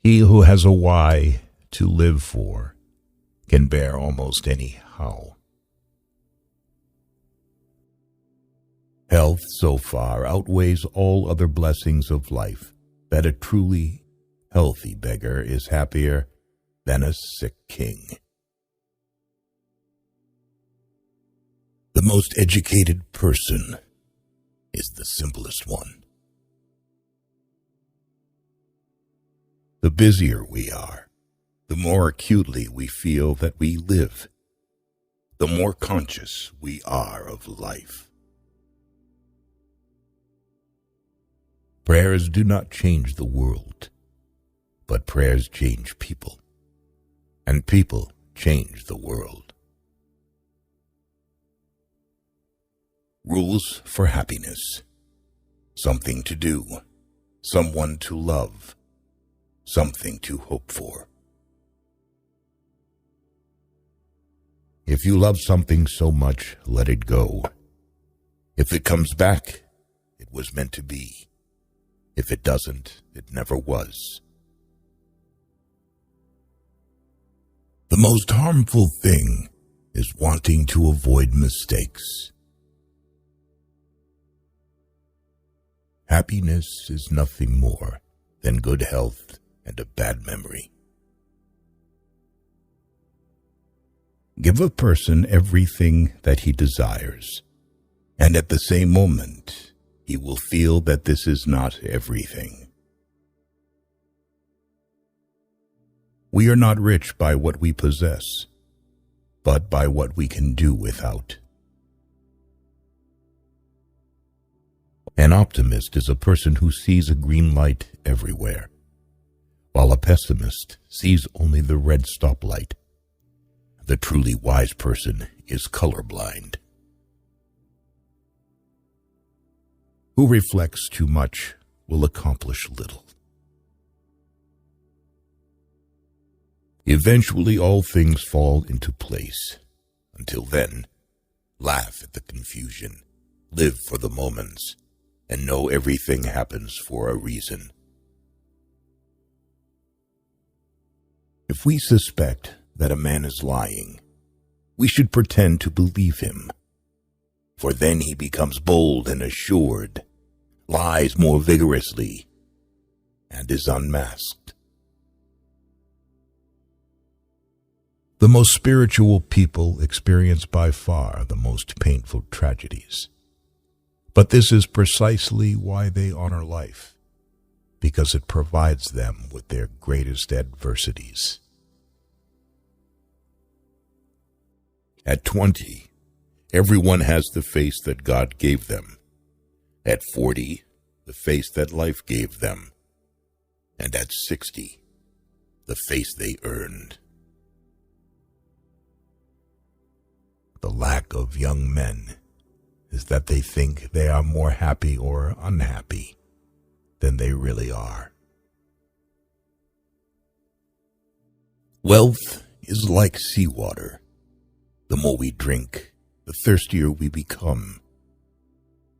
He who has a why to live for can bear almost any how. Health so far outweighs all other blessings of life that a truly healthy beggar is happier than a sick king. The most educated person is the simplest one. The busier we are, the more acutely we feel that we live, the more conscious we are of life. Prayers do not change the world, but prayers change people, and people change the world. Rules for happiness: something to do, someone to love, something to hope for. If you love something so much, let it go. If it comes back, it was meant to be. If it doesn't, it never was. The most harmful thing is wanting to avoid mistakes. Happiness is nothing more than good health and a bad memory. Give a person everything that he desires, and at the same moment, he will feel that this is not everything. We are not rich by what we possess, but by what we can do without. An optimist is a person who sees a green light everywhere, while a pessimist sees only the red stoplight. The truly wise person is colorblind. Who reflects too much will accomplish little. Eventually all things fall into place. Until then, laugh at the confusion, live for the moments, and know everything happens for a reason. If we suspect that a man is lying, we should pretend to believe him, for then he becomes bold and assured, lies more vigorously, and is unmasked. The most spiritual people experience by far the most painful tragedies. But this is precisely why they honor life, because it provides them with their greatest adversities. At 20, everyone has the face that God gave them. At 40, the face that life gave them. And at 60, the face they earned. The lack of young men is that they think they are more happy or unhappy than they really are. Wealth is like seawater. The more we drink, the thirstier we become.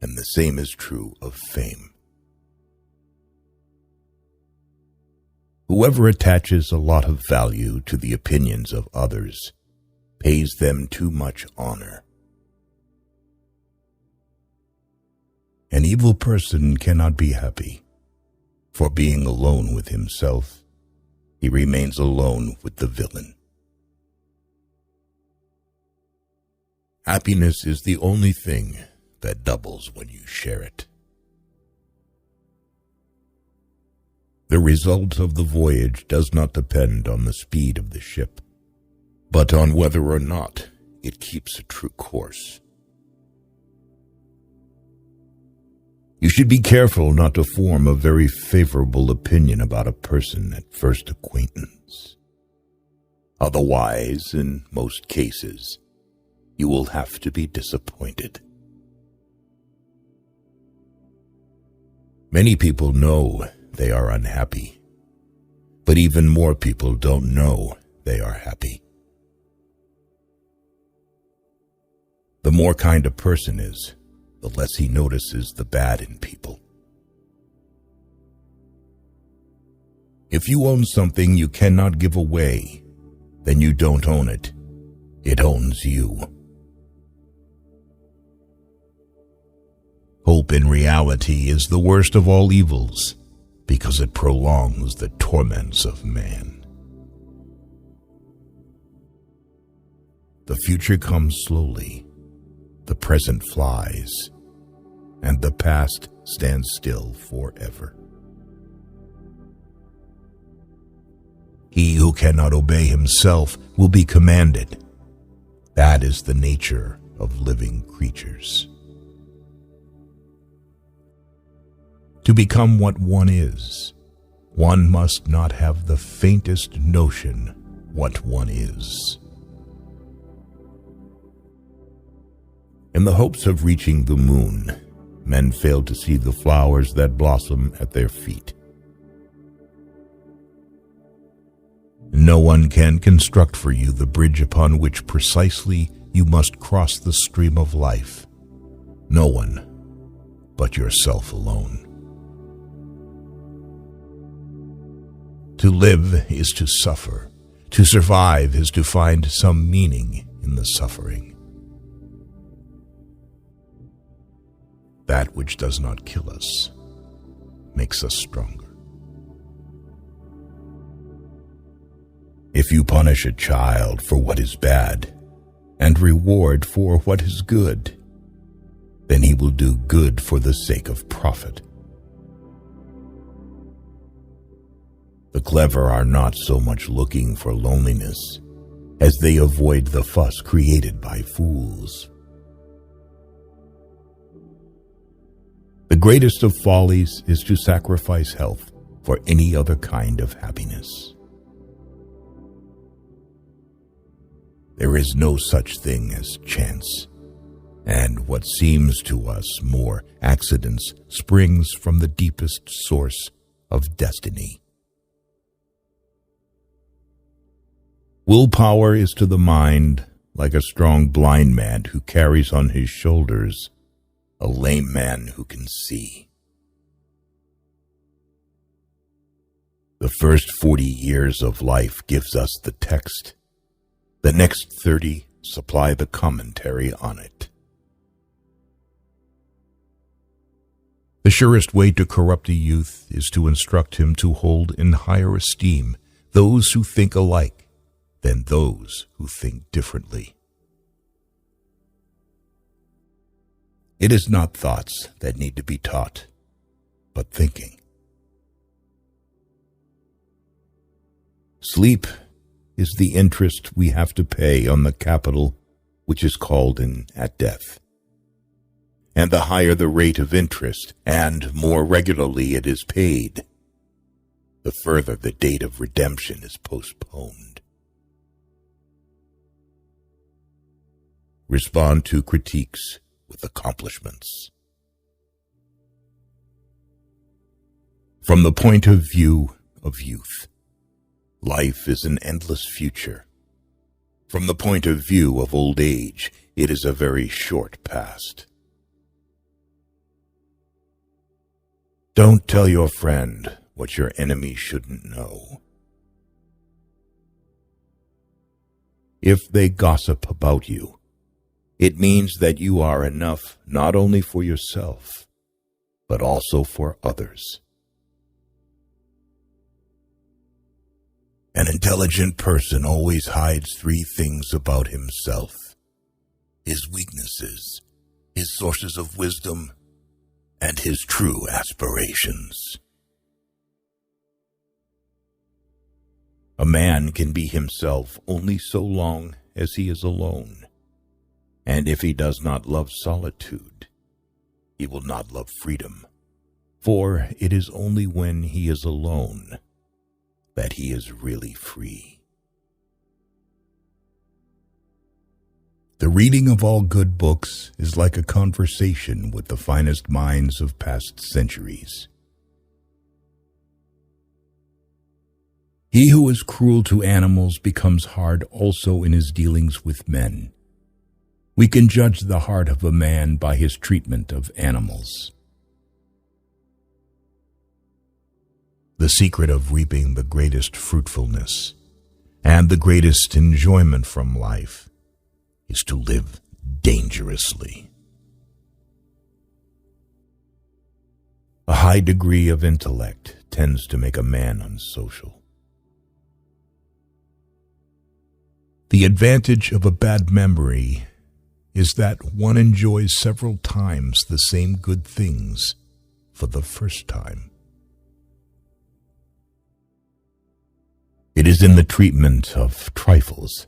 And the same is true of fame. Whoever attaches a lot of value to the opinions of others pays them too much honor. An evil person cannot be happy, for being alone with himself, he remains alone with the villain. Happiness is the only thing that doubles when you share it. The result of the voyage does not depend on the speed of the ship, but on whether or not it keeps a true course. You should be careful not to form a very favorable opinion about a person at first acquaintance. Otherwise, in most cases, you will have to be disappointed. Many people know they are unhappy, but even more people don't know they are happy. The more kind a person is, the less he notices the bad in people. If you own something you cannot give away, then you don't own it. It owns you. Hope in reality is the worst of all evils because it prolongs the torments of man. The future comes slowly, the present flies, and the past stands still forever. He who cannot obey himself will be commanded. That is the nature of living creatures. To become what one is, one must not have the faintest notion what one is. In the hopes of reaching the moon, men fail to see the flowers that blossom at their feet. No one can construct for you the bridge upon which precisely you must cross the stream of life. No one but yourself alone. To live is to suffer. To survive is to find some meaning in the suffering. That which does not kill us makes us stronger. If you punish a child for what is bad and reward for what is good, then he will do good for the sake of profit. The clever are not so much looking for loneliness as they avoid the fuss created by fools. The greatest of follies is to sacrifice health for any other kind of happiness. There is no such thing as chance, and what seems to us more accidents springs from the deepest source of destiny. Willpower is to the mind like a strong blind man who carries on his shoulders a lame man who can see. The first 40 years of life gives us the text. The next 30 supply the commentary on it. The surest way to corrupt a youth is to instruct him to hold in higher esteem those who think alike than those who think differently. It is not thoughts that need to be taught, but thinking. Sleep is the interest we have to pay on the capital which is called in at death. And the higher the rate of interest, and more regularly it is paid, the further the date of redemption is postponed. Respond to critiques with accomplishments. From the point of view of youth, life is an endless future. From the point of view of old age, it is a very short past. Don't tell your friend what your enemy shouldn't know. If they gossip about you, it means that you are enough not only for yourself, but also for others. An intelligent person always hides 3 things about himself: his weaknesses, his sources of wisdom, and his true aspirations. A man can be himself only so long as he is alone. And if he does not love solitude, he will not love freedom, for it is only when he is alone that he is really free. The reading of all good books is like a conversation with the finest minds of past centuries. He who is cruel to animals becomes hard also in his dealings with men. We can judge the heart of a man by his treatment of animals. The secret of reaping the greatest fruitfulness and the greatest enjoyment from life is to live dangerously. A high degree of intellect tends to make a man unsocial. The advantage of a bad memory is that one enjoys several times the same good things for the first time. It is in the treatment of trifles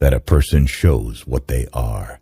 that a person shows what they are.